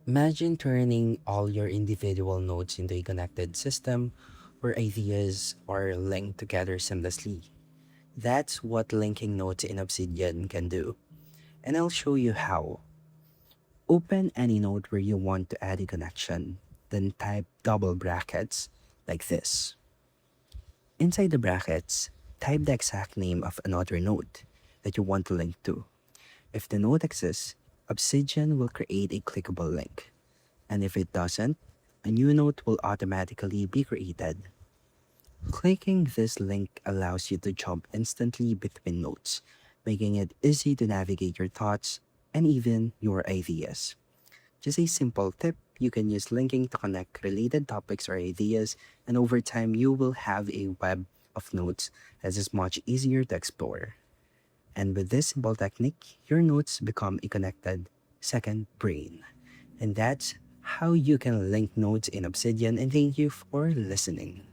Imagine turning all your individual nodes into a connected system where ideas are linked together seamlessly. That's what linking nodes in Obsidian can do, and I'll show you how. Open any node where you want to add a connection, then type double brackets like this. Inside the brackets, type the exact name of another node that you want to link to. If the node exists, Obsidian will create a clickable link. And if it doesn't, a new node will automatically be created. Clicking this link allows you to jump instantly between nodes, making it easy to navigate your thoughts and even your ideas. Just a simple tip, you can use linking to connect related topics or ideas, and over time you will have a web of nodes that is much easier to explore. And with this simple technique, your notes become a connected second brain. And that's how you can link nodes in Obsidian. And thank you for listening.